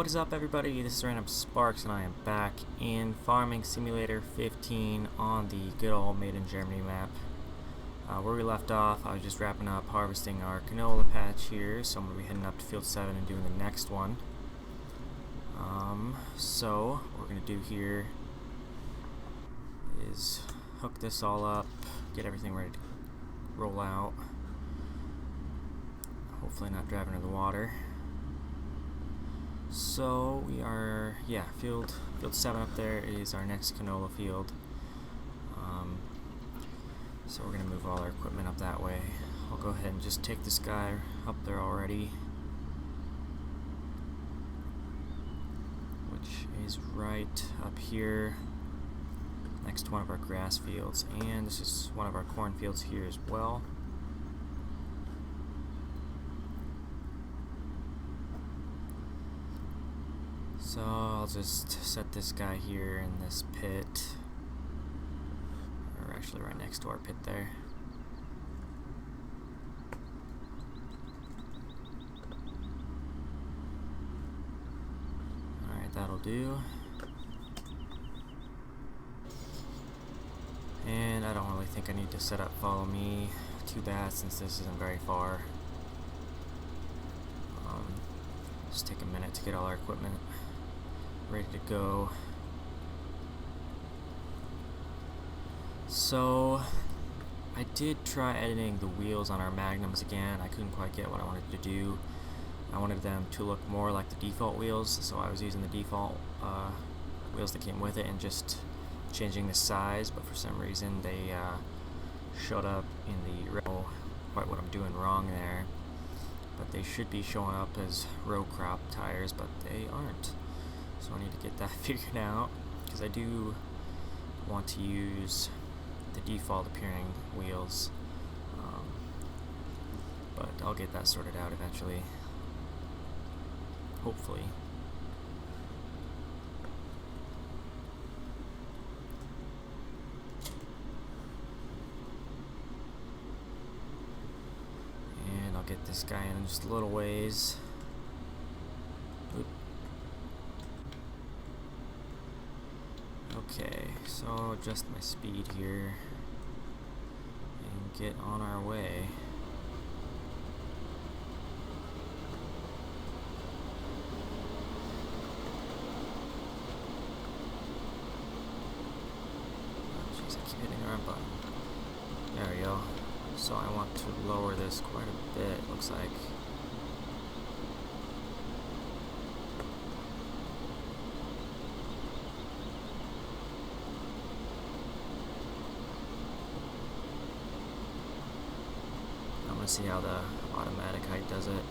What is up, everybody? This is Random Sparks, and I am back in Farming Simulator 15 on the good old Made in Germany map. Where we left off, I was just wrapping up harvesting our canola patch here, so I'm going to be heading up to field 7 and doing the next one. So, what we're going to do here is hook this all up, get everything ready to roll out. Hopefully not driving into the water. So we are, field 7 up there is our next canola field. So we're going to move all our equipment up that way. I'll go ahead and just take this guy up there already, which is right up here next to one of our grass fields, and this is one of our corn fields here as well. So I'll just set this guy here in this pit, or actually right next to our pit there. Alright, that'll do. And I don't really think I need to set up follow me to that since this isn't very far. Just take a minute to get all our equipment ready to go. So I did try editing the wheels on our Magnums again. I couldn't quite get what I wanted to do. I wanted them to look more like the default wheels, so I was using the default wheels that came with it and just changing the size, but for some reason they showed up in the row. Quite what I'm doing wrong there, but they should be showing up as row crop tires, but they aren't. So I need to get that figured out, because I do want to use the default appearing wheels, but I'll get that sorted out eventually, hopefully. And I'll get this guy in just a little ways. Oop. Okay, so adjust my speed here and get on our way. Oh jeez, I keep hitting the wrong button. There we go. So I want to lower this quite a bit, it looks like. See how the automatic height does it,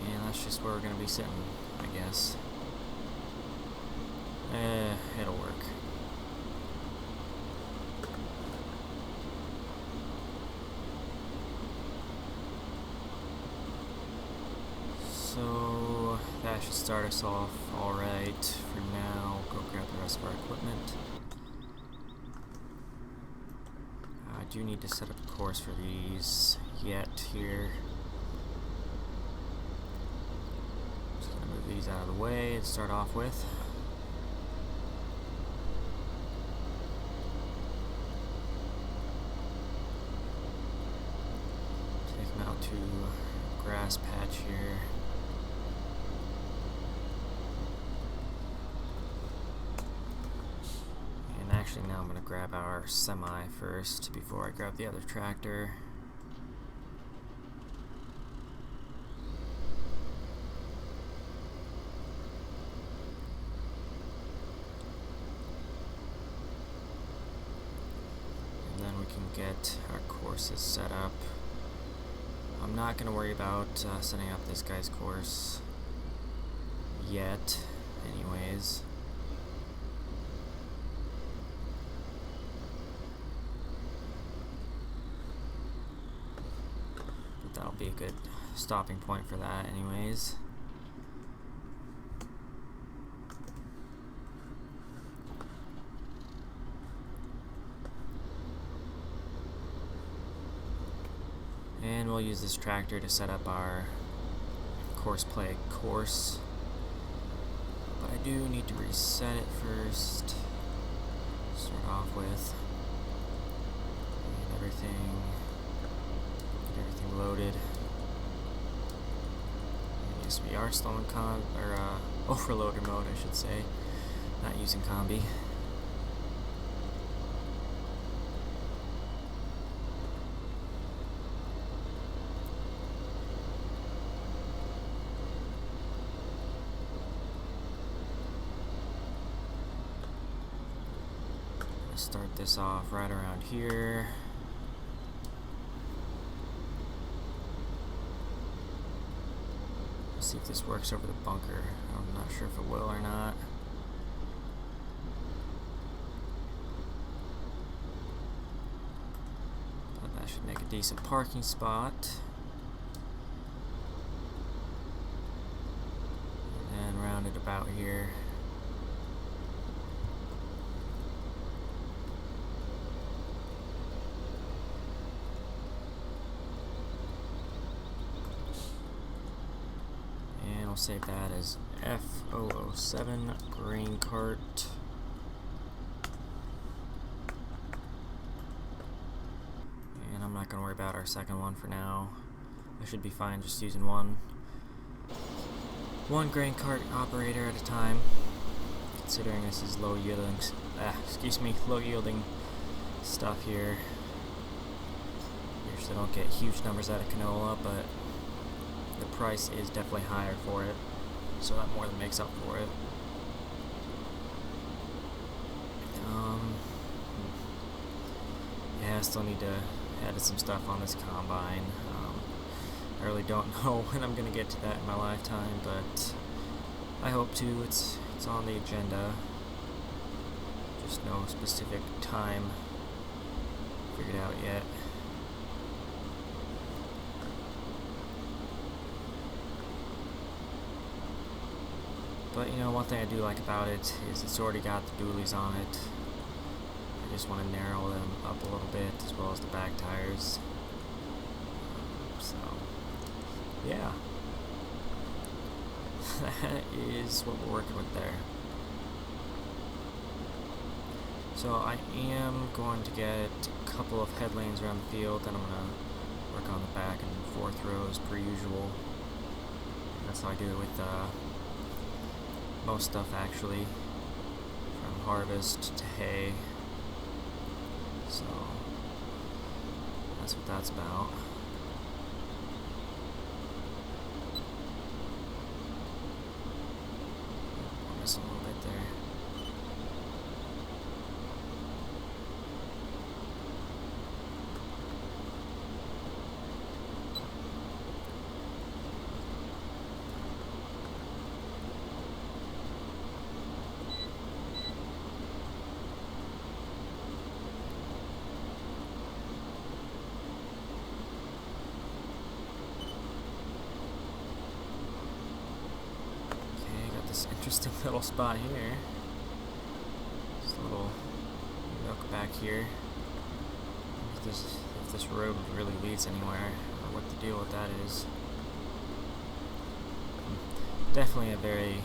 and that's just where we're going to be sitting, I guess. It'll work. So that should start us off alright for now. Go grab the rest of our equipment. I do need to set up a course for these yet here. Just gonna move these out of the way to start off with. Take them out to grass patch here. Actually, now I'm going to grab our semi first before I grab the other tractor. And then we can get our courses set up. I'm not going to worry about setting up this guy's course yet, anyways. That'll be a good stopping point for that anyways. And we'll use this tractor to set up our course play a course, but I do need to reset it first. Start off with get everything loaded. Yes, we are still in overloader mode, I should say, not using combi. Start this off right around here. Let's see if this works over the bunker. I'm not sure if it will or not. But that should make a decent parking spot. And then round it about here. I'll save that as F007 grain cart. And I'm not going to worry about our second one for now. I should be fine just using one grain cart operator at a time, considering this is low yielding stuff here. Usually don't get huge numbers out of canola, but the price is definitely higher for it, so that more than makes up for it. Yeah, I still need to add some stuff on this combine. I really don't know when I'm going to get to that in my lifetime, but I hope to. It's on the agenda. Just no specific time figured out yet. But you know, one thing I do like about it is it's already got the dualies on it. I just want to narrow them up a little bit, as well as the back tires. So, yeah. That is what we're working with there. So I am going to get a couple of headlanes around the field, then I'm going to work on the back and forth rows per usual. That's how I do it with most stuff, actually, from harvest to hay. So that's what that's about. I'm missing a little bit there. Interesting little spot here. Just a little nook back here. If this road really leads anywhere, or what the deal with that is. Definitely a very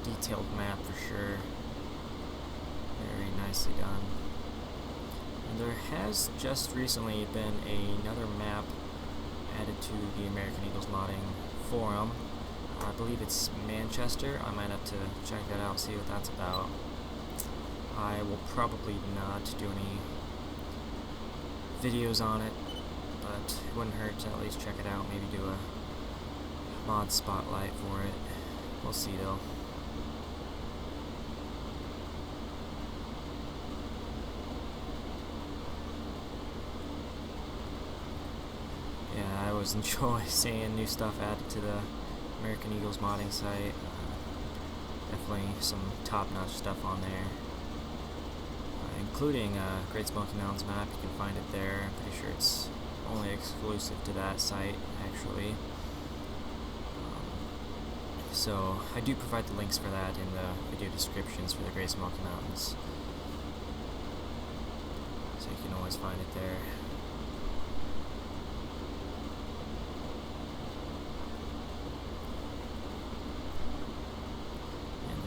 detailed map for sure. Very nicely done. And there has just recently been another map added to the American Eagles modding forum. I believe it's Manchester. I might have to check that out, see what that's about. I will probably not do any videos on it, but it wouldn't hurt to at least check it out, maybe do a mod spotlight for it. We'll see though. Yeah, I always enjoy seeing new stuff added to the American Eagles modding site. Definitely some top-notch stuff on there, including Great Smoky Mountains map. You can find it there. I'm pretty sure it's only exclusive to that site, actually. So I do provide the links for that in the video descriptions for the Great Smoky Mountains, so you can always find it there.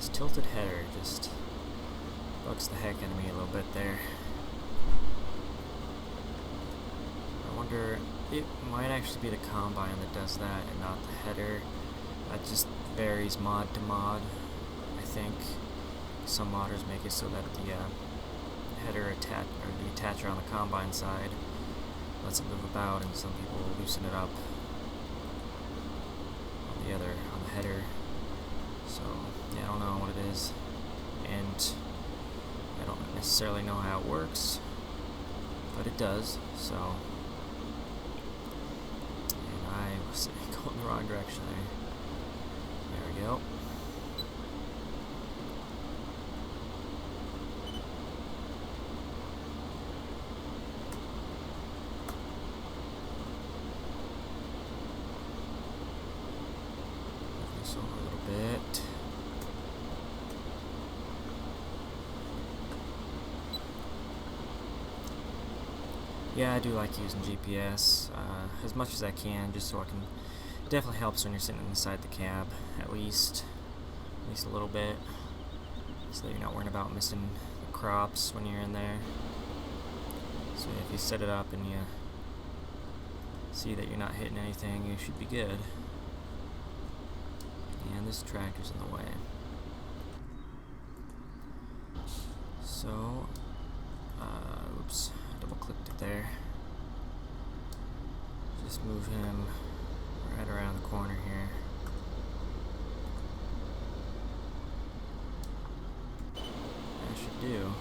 This tilted header just bugs the heck out of me a little bit there. I wonder, it might actually be the combine that does that and not the header. That just varies mod to mod. I think some modders make it so that the header the attacher on the combine side lets it move about, and some people loosen it up on the header. So yeah, I don't know what it is, and I don't necessarily know how it works, but it does. So, and I was going the wrong direction there. There we go. Over a little bit. Yeah, I do like using GPS as much as I can, just so I can. It definitely helps when you're sitting inside the cab, at least a little bit, so that you're not worrying about missing the crops when you're in there. So if you set it up and you see that you're not hitting anything, you should be good. And this tractor's in the way. So, oops, double clicked it there. Just move him right around the corner here. That should do.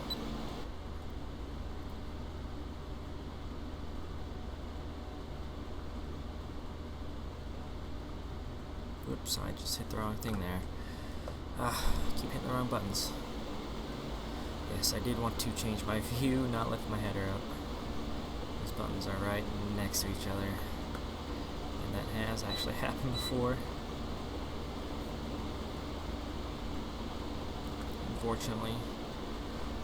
Whoops, I just hit the wrong thing there. I keep hitting the wrong buttons. Yes, I did want to change my view, not lift my header up. These buttons are right next to each other. And that has actually happened before. Unfortunately.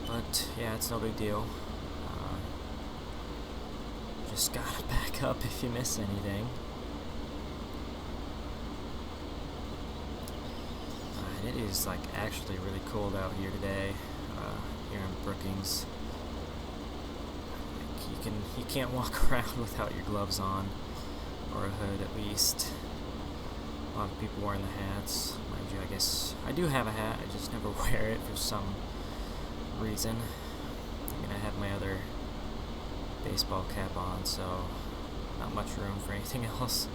But, yeah, it's no big deal. Just gotta back up if you miss anything. It is like actually really cold out here today, here in Brookings. Like you can't walk around without your gloves on, or a hood at least. A lot of people wearing the hats. Mind you, I guess I do have a hat. I just never wear it for some reason. I mean, I have my other baseball cap on, so not much room for anything else.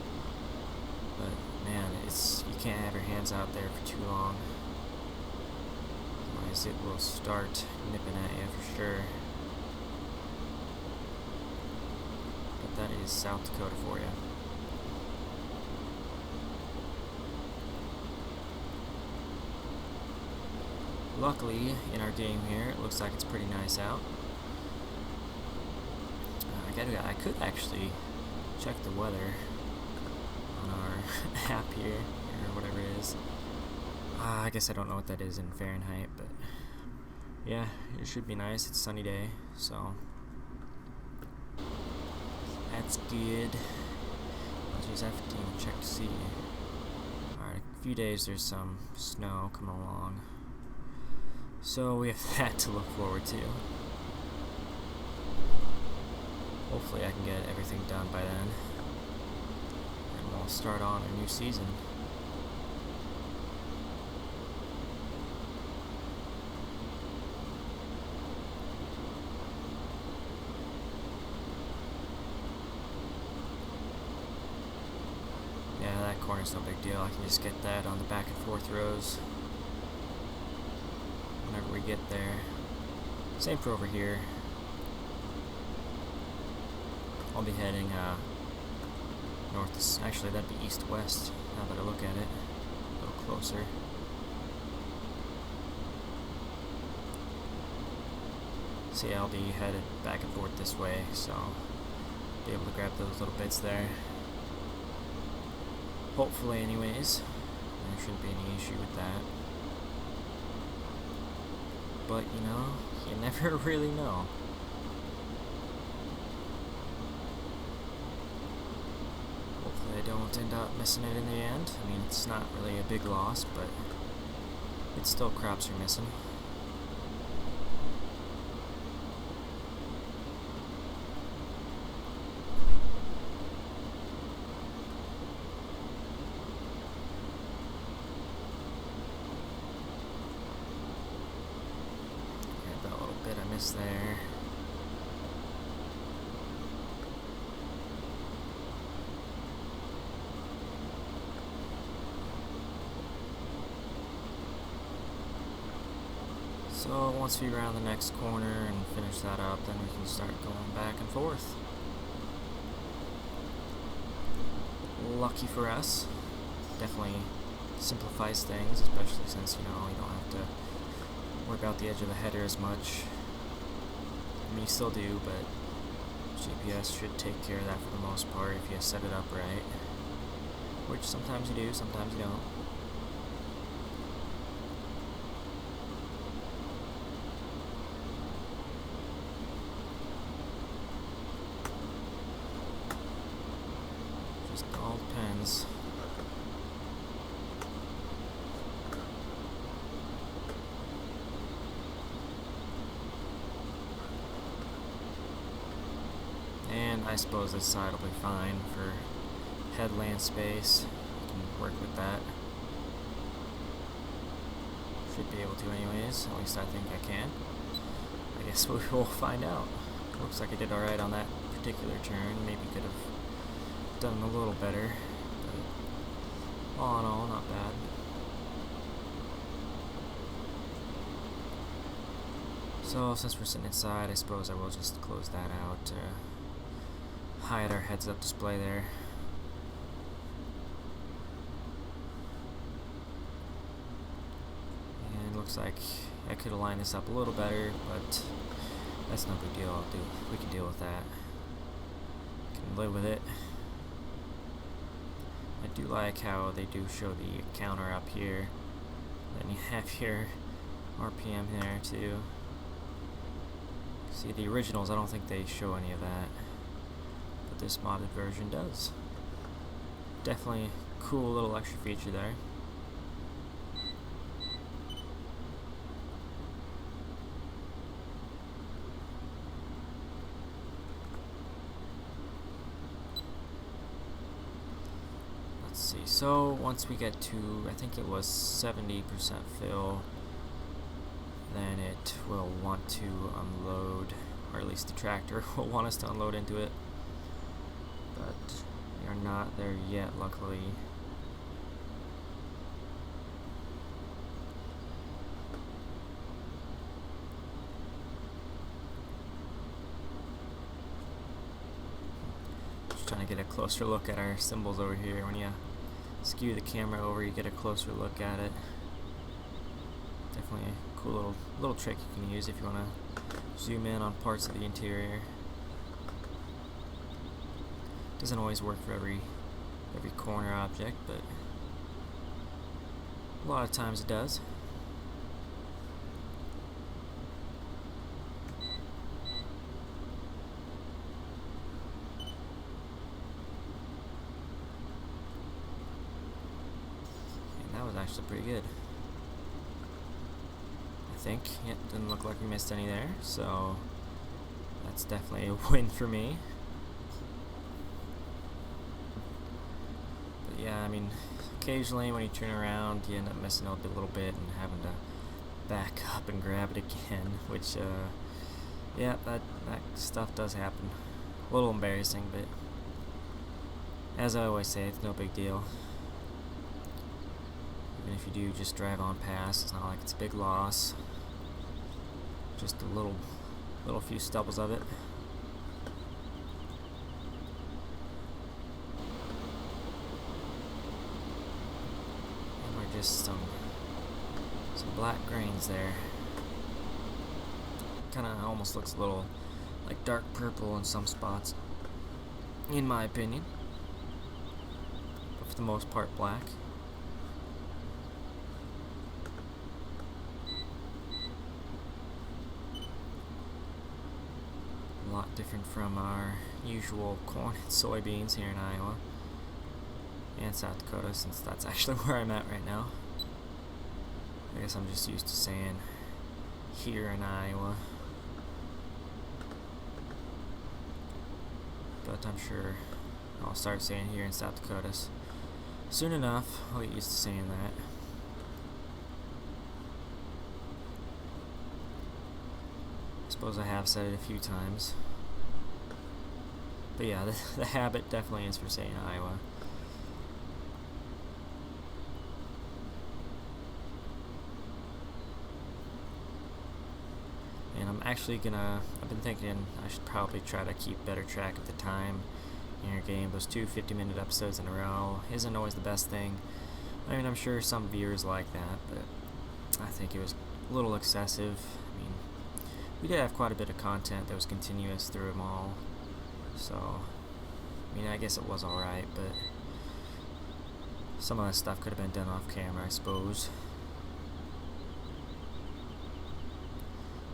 But man, you can't have your hands out there for too long, otherwise it will start nipping at you for sure. But that is South Dakota for you. Luckily, in our game here, it looks like it's pretty nice out. I could actually check the weather on our app here, or whatever it is. I guess I don't know what that is in Fahrenheit, but yeah, it should be nice. It's a sunny day, so that's good. Let's use F15 to check to see. Alright, a few days there's some snow coming along, so we have that to look forward to. Hopefully I can get everything done by then, and we'll start on a new season. Yeah, that corner's no big deal. I can just get that on the back and forth rows whenever we get there. Same for over here. I'll be heading north. Actually, that'd be east-west now that I look at it a little closer. See, I'll be headed back and forth this way, so be able to grab those little bits there. Hopefully, anyways. There shouldn't be any issue with that. But, you know, you never really know. Hopefully I don't end up missing it in the end. I mean, it's not really a big loss, but It's still crops are missing. Grab that little bit I missed there. So once we round the next corner and finish that up, then we can start going back and forth. Lucky for us, definitely simplifies things, especially since, you don't have to work out the edge of the header as much. I mean, you still do, but GPS should take care of that for the most part if you set it up right. Which sometimes you do, sometimes you don't. Just all depends. And I suppose this side will be fine for headland space. I can work with that. Should be able to anyways, at least I think I can. I guess we will find out. Looks like I did alright on that particular turn. Maybe could have done a little better, but all in all, not bad. So since we're sitting inside, I suppose I will just close that out to hide our heads-up display there. And looks like I could align this up a little better, but that's no big deal. We can deal with that. Can live with it. I do like how they do show the counter up here. Then you have your RPM there too. See, the originals, I don't think they show any of that, but this modded version does. Definitely a cool little extra feature there. Let's see, so once we get to, I think it was 70% fill, then it will want to unload, or at least the tractor will want us to unload into it, but we are not there yet, luckily. Just trying to get a closer look at our symbols over here. When you skew the camera over, you get a closer look at it. Definitely a cool little trick you can use if you want to zoom in on parts of the interior. Doesn't always work for every corner object, but a lot of times it does. And that was actually pretty good. I think. It didn't look like we missed any there, so that's definitely a win for me. But yeah, I mean, occasionally when you turn around, you end up missing out a little bit and having to back up and grab it again, which, yeah, that stuff does happen. A little embarrassing, but as I always say, it's no big deal. Even if you do just drive on past, it's not like it's a big loss. Just a little few stubbles of it. And we're just some black grains there. Kind of almost looks a little like dark purple in some spots, in my opinion. But for the most part, black. A lot different from our usual corn and soybeans here in Iowa and South Dakota, since that's actually where I'm at right now. I guess I'm just used to saying here in Iowa, but I'm sure I'll start saying here in South Dakota soon enough. I'll get used to saying that. I suppose I have said it a few times, but yeah, the habit definitely is for saying Iowa. And I've been thinking I should probably try to keep better track of the time in your game. Those 2 50-minute episodes in a row isn't always the best thing. I mean, I'm sure some viewers like that, but I think it was a little excessive. I mean, we did have quite a bit of content that was continuous through them all, so I mean, I guess it was alright, but some of that stuff could have been done off camera, I suppose.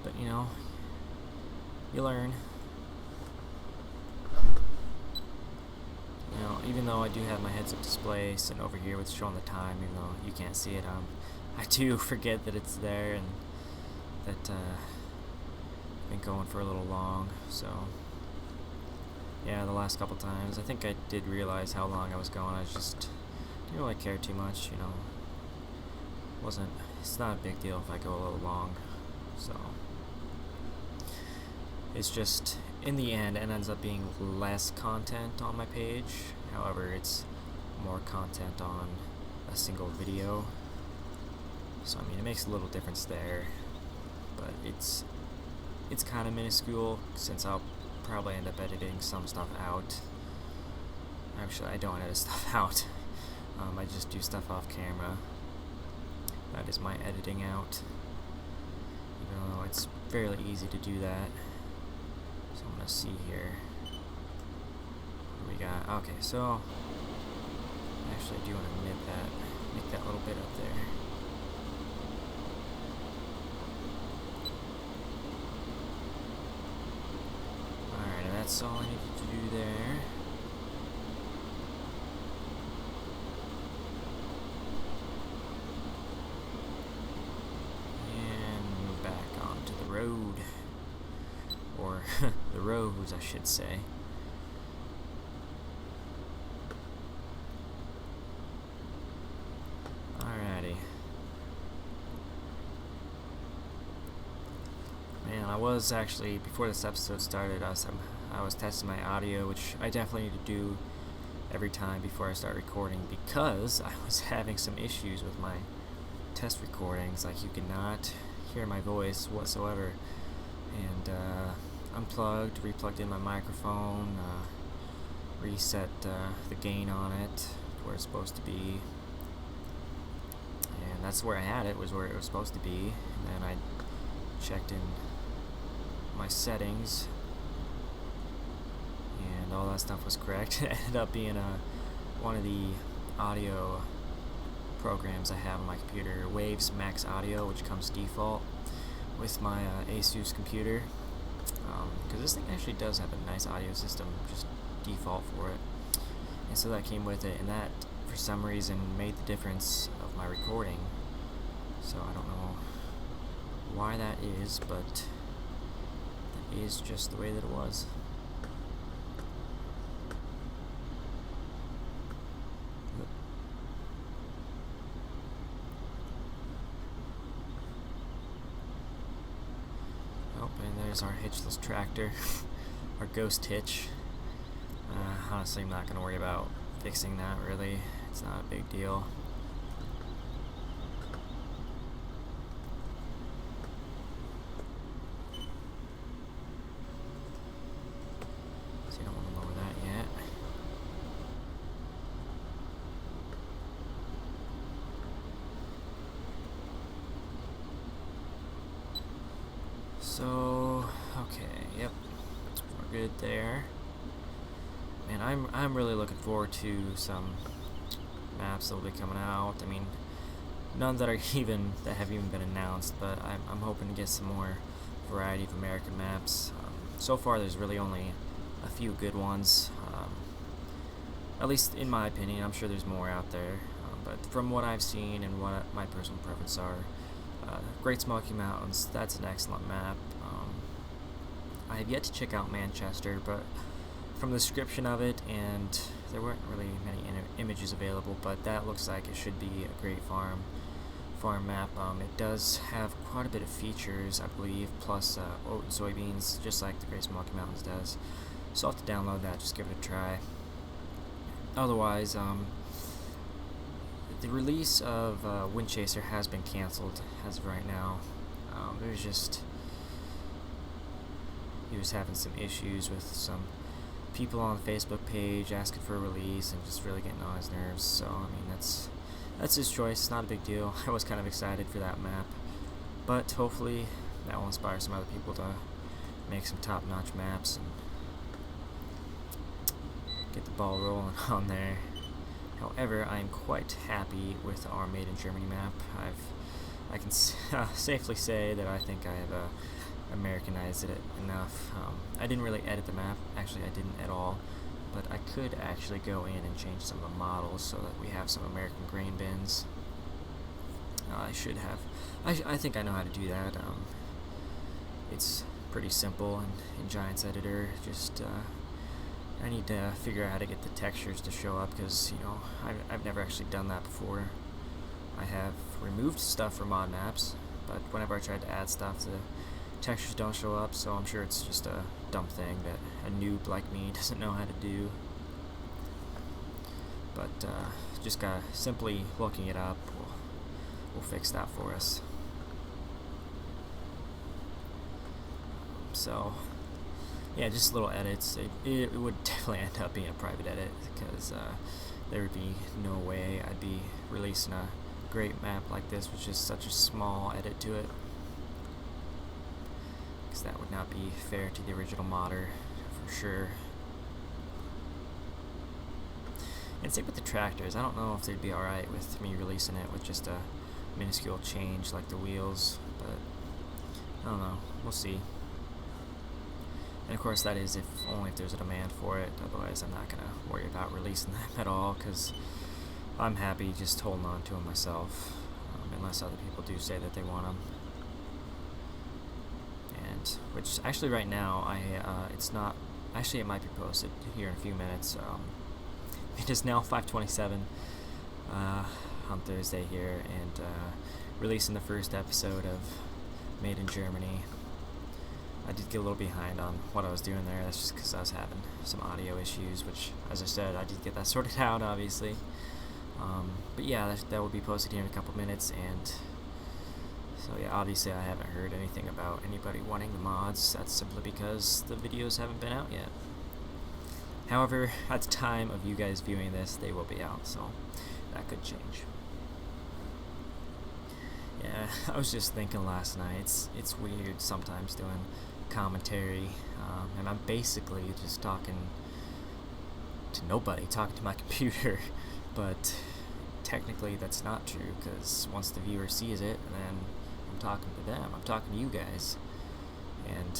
But you know, you learn. You know, even though I do have my heads-up display sitting over here with showing the time, even though you can't see it, I do forget that it's there and that I've been going for a little long. So yeah, the last couple times I think I did realize how long I was going. I just didn't really care too much, you know. It's not a big deal if I go a little long. So it's just, in the end, it ends up being less content on my page. However, it's more content on a single video. So I mean, it makes a little difference there, but it's kind of minuscule since I'll probably end up editing some stuff out. Actually, I don't edit stuff out. I just do stuff off camera. That is my editing out. Even though it's fairly easy to do that. So I'm gonna see here. What we got? Okay, so actually I do want to make that little bit up there. Alright, and that's all I need to do there. And back onto the road. Or the roads, I should say. Alrighty. Man, I was actually, before this episode started, I was testing my audio, which I definitely need to do every time before I start recording, because I was having some issues with my test recordings. Like, you could not hear my voice whatsoever. And unplugged, replugged in my microphone, reset the gain on it to where it's supposed to be, and that's where I had it, was where it was supposed to be. And then I checked in my settings and all that stuff was correct. It ended up being one of the audio programs I have on my computer, Waves Max Audio, which comes default with my Asus computer, because this thing actually does have a nice audio system, just default for it. And so that came with it, and that for some reason made the difference of my recording. So I don't know why that is, but that is just the way that it was. And there's our hitchless tractor, our ghost hitch. Honestly, I'm not going to worry about fixing that, really. It's not a big deal. So you don't want to lower that yet. So, okay, yep, we're good there. Man, I'm really looking forward to some maps that will be coming out. I mean, none that have even been announced, but I'm hoping to get some more variety of American maps. So far, there's really only a few good ones. At least in my opinion. I'm sure there's more out there, but from what I've seen and what my personal preferences are, Great Smoky Mountains, that's an excellent map. I have yet to check out Manchester, but from the description of it, and there weren't really many images available, but that looks like it should be a great farm map. It does have quite a bit of features, I believe, plus oat and soybeans, just like the Great Smoky Mountains does. So I'll have to download that, just give it a try. Otherwise, the release of Wind Chaser has been canceled as of right now. He was having some issues with some people on the Facebook page asking for a release and just really getting on his nerves. So I mean, that's his choice. It's not a big deal. I was kind of excited for that map, but hopefully that will inspire some other people to make some top-notch maps and get the ball rolling on there. However, I am quite happy with our Made in Germany map. I can safely say that I think I have Americanized it enough. I didn't really edit the map. Actually, I didn't at all. But I could actually go in and change some of the models so that we have some American grain bins. I should have. I think I know how to do that. It's pretty simple in Giants Editor. Just I need to figure out how to get the textures to show up, because I've never actually done that before. I have removed stuff from mod maps, but whenever I tried to add stuff, the textures don't show up, so I'm sure it's just a dumb thing that a noob like me doesn't know how to do. But just simply looking it up will fix that for us. So yeah, just little edits. It would definitely end up being a private edit, because there would be no way I'd be releasing a great map like this with just such a small edit to it, because that would not be fair to the original modder for sure. And same with the tractors. I don't know if they'd be alright with me releasing it with just a minuscule change like the wheels, but I don't know. We'll see. And of course that is only if there's a demand for it. Otherwise I'm not going to worry about releasing them at all, because I'm happy just holding on to them myself, unless other people do say that they want them. And which actually right now it's not. Actually, it might be posted here in a few minutes. It is now 5:27 on Thursday here, and releasing the first episode of Made in Germany. I did get a little behind on what I was doing there. That's just because I was having some audio issues, which, as I said, I did get that sorted out, obviously. But yeah, that will be posted here in a couple minutes, and so yeah, obviously I haven't heard anything about anybody wanting the mods. That's simply because the videos haven't been out yet. However, at the time of you guys viewing this, they will be out, so that could change. Yeah, I was just thinking last night, it's weird sometimes doing commentary, and I'm basically just talking to nobody, talking to my computer, but technically that's not true, because once the viewer sees it, then I'm talking to them, I'm talking to you guys. And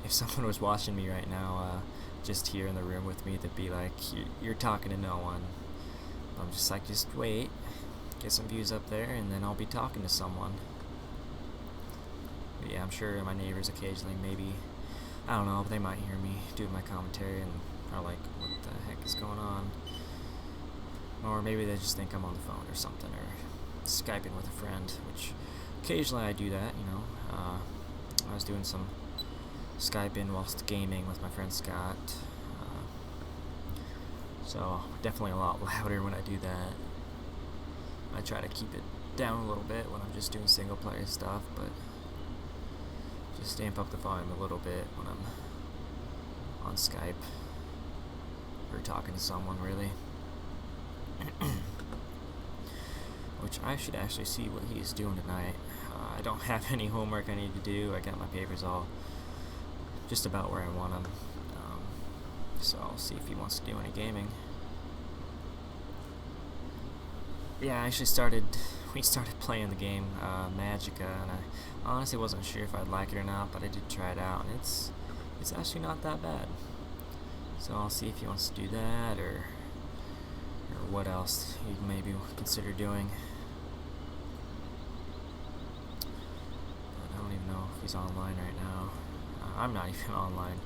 if someone was watching me right now, just here in the room with me, they'd be like, you're talking to no one. I'm just like, just wait, get some views up there, and then I'll be talking to someone. But yeah, I'm sure my neighbors occasionally, maybe, I don't know, but they might hear me doing my commentary and are like, what the heck is going on? Or maybe they just think I'm on the phone or something, or Skyping with a friend, which occasionally I do that, I was doing some Skyping whilst gaming with my friend Scott, so definitely a lot louder when I do that. I try to keep it down a little bit when I'm just doing single player stuff, but just amp up the volume a little bit when I'm on Skype or talking to someone, really. Which I should actually see what he is doing tonight. I don't have any homework I need to do. I got my papers all just about where I want them. So I'll see if he wants to do any gaming. Yeah, we started playing the game Magica, and I honestly wasn't sure if I'd like it or not, but I did try it out, and it's actually not that bad. So I'll see if he wants to do that, or what else he'd maybe consider doing. if he's online right now. I'm not even online.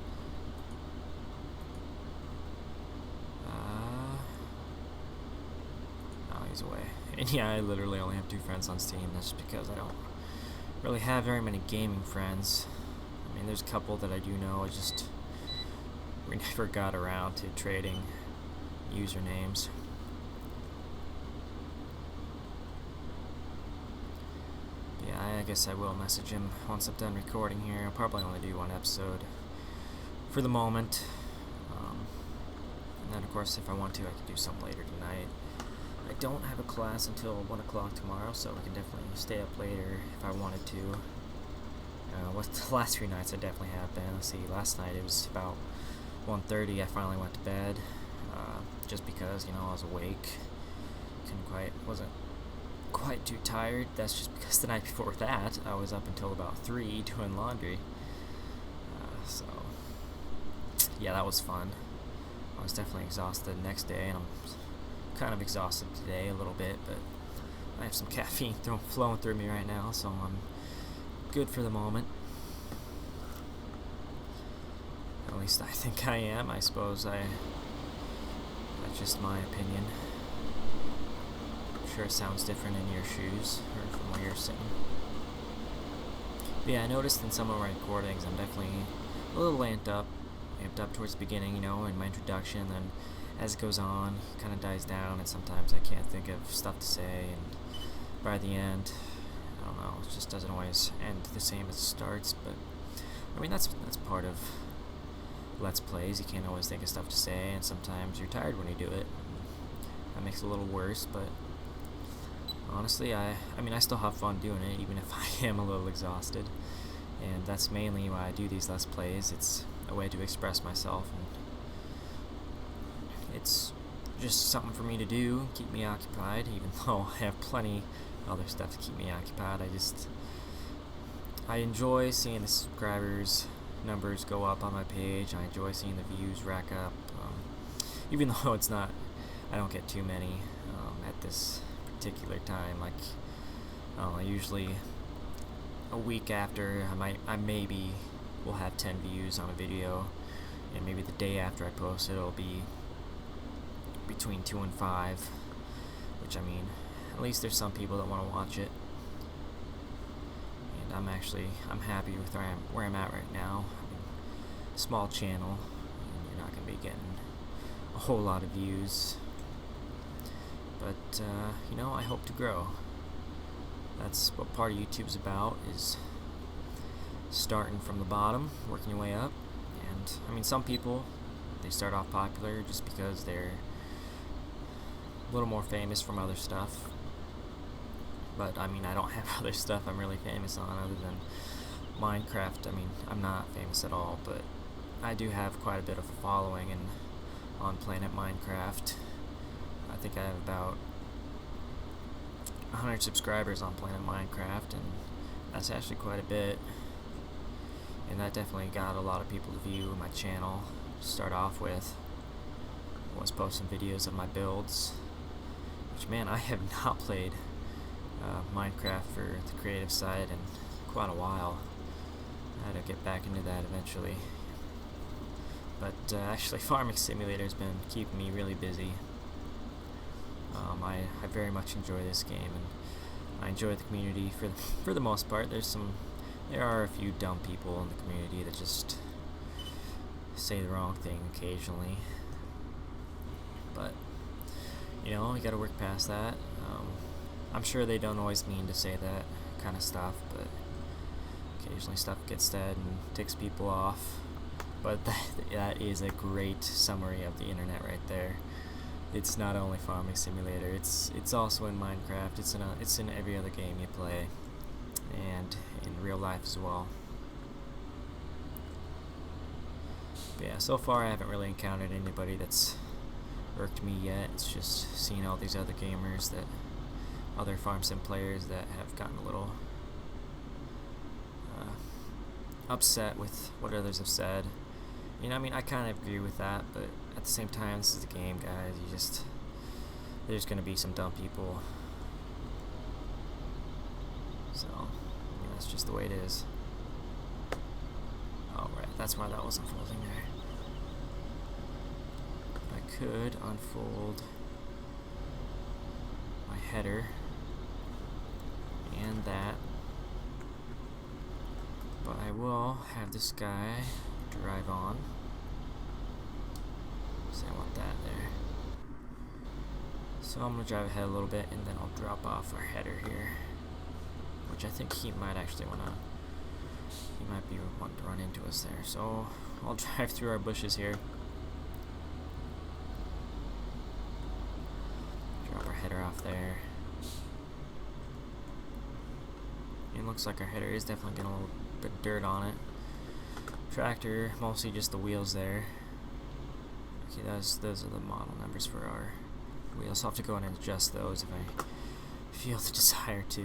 Oh, he's away. And yeah, I literally only have 2 friends on Steam. That's because I don't really have very many gaming friends. I mean, there's a couple that I do know. We never got around to trading usernames. Yeah, I guess I will message him once I'm done recording here. I'll probably only do 1 episode for the moment. And then, of course, if I want to, I can do some later tonight. I don't have a class until 1 o'clock tomorrow, so I can definitely stay up later if I wanted to. The last 3 nights I definitely have been. Let's see, last night it was about 1:30. I finally went to bed, just because, I was awake. Wasn't quite too tired. That's just because the night before that I was up until about 3 doing laundry. So yeah, that was fun. I was definitely exhausted the next day, and I'm kind of exhausted today a little bit, but I have some caffeine flowing through me right now, so I'm good for the moment. At least I think I am. I suppose that's just my opinion. I'm sure it sounds different in your shoes, or from where you're sitting. But yeah, I noticed in some of my recordings I'm definitely a little amped up towards the beginning, in my introduction, and then as it goes on, it kind of dies down, and sometimes I can't think of stuff to say, and by the end, I don't know, it just doesn't always end the same as it starts. But I mean, that's part of Let's Plays. You can't always think of stuff to say, and sometimes you're tired when you do it. That makes it a little worse, but honestly, I mean, I still have fun doing it, even if I am a little exhausted. And that's mainly why I do these Let's Plays. It's a way to express myself, and it's just something for me to do, keep me occupied, even though I have plenty other stuff to keep me occupied. I enjoy seeing the subscribers numbers go up on my page. I enjoy seeing the views rack up, even though I don't get too many at this particular time. Usually a week after, I maybe will have 10 views on a video, and maybe the day after I post it, it'll be between 2 and 5, which, I mean, at least there's some people that want to watch it, and I'm happy with where I'm at right now. I mean, small channel, and you're not going to be getting a whole lot of views, but I hope to grow. That's what part of YouTube's about, is starting from the bottom, working your way up. And I mean, some people, they start off popular just because they're a little more famous from other stuff. But I mean, I don't have other stuff I'm really famous on other than Minecraft. I mean, I'm not famous at all, but I do have quite a bit of a following on Planet Minecraft. I think I have about 100 subscribers on Planet Minecraft, and that's actually quite a bit. And that definitely got a lot of people to view my channel to start off with. I was posting videos of my builds, which, man, I have not played Minecraft for the creative side in quite a while. I had to get back into that eventually. But actually, Farming Simulator has been keeping me really busy. I very much enjoy this game, and I enjoy the community for the most part. There are a few dumb people in the community that just say the wrong thing occasionally, but you gotta work past that. I'm sure they don't always mean to say that kind of stuff, but occasionally stuff gets said and ticks people off. But that is a great summary of the internet right there. It's not only Farming Simulator, it's also in Minecraft, it's in every other game you play, and in real life as well. But yeah, so far I haven't really encountered anybody that's irked me yet. It's just seeing all these other gamers, other Farm Sim players that have gotten a little upset with what others have said. I mean, I kind of agree with that, but at the same time, this is a game, guys. There's going to be some dumb people. So, I mean, that's just the way it is. that's why that was unfolding there. I could unfold my header and that, but I will have this guy drive on. So I want that there. So I'm going to drive ahead a little bit, and then I'll drop off our header here, which I think he might actually want to, he might be wanting to run into us there. So I'll drive through our bushes here. Drop our header off there. It looks like our header is definitely getting a little bit of dirt on it. Tractor, mostly just the wheels there. Okay, those are the model numbers for our wheels. I'll have to go in and adjust those if I feel the desire to.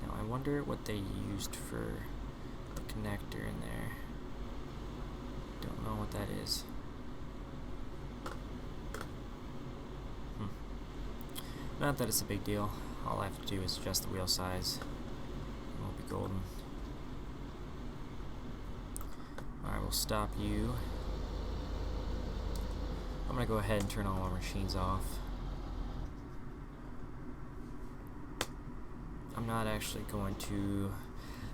Now I wonder what they used for the connector in there. Don't know what that is. Not that it's a big deal. All I have to do is adjust the wheel size. And we'll be golden. Alright, we'll stop you. I'm going to go ahead and turn all our machines off. I'm not actually going to...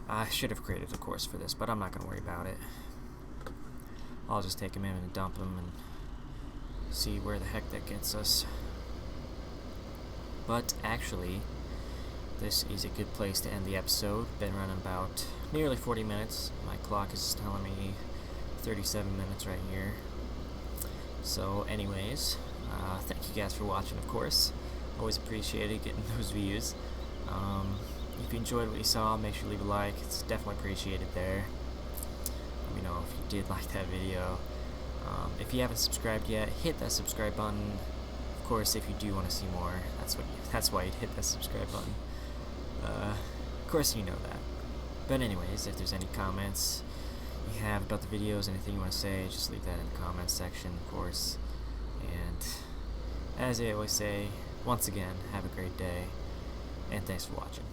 I should have created a course for this, but I'm not going to worry about it. I'll just take him in and dump him and see where the heck that gets us. But actually, this is a good place to end the episode. Been running about nearly 40 minutes. My clock is telling me 37 minutes right here. So anyways, thank you guys for watching, of course. Always appreciated getting those views. If you enjoyed what you saw, make sure to leave a like. It's definitely appreciated there. Let me know if you did like that video. If you haven't subscribed yet, hit that subscribe button. Of course, if you do want to see more, that's why you'd hit that subscribe button. Of course you know that. But anyways, if there's any comments you have about the videos, anything you want to say, just leave that in the comments section, of course. And as I always say, once again, have a great day, and thanks for watching.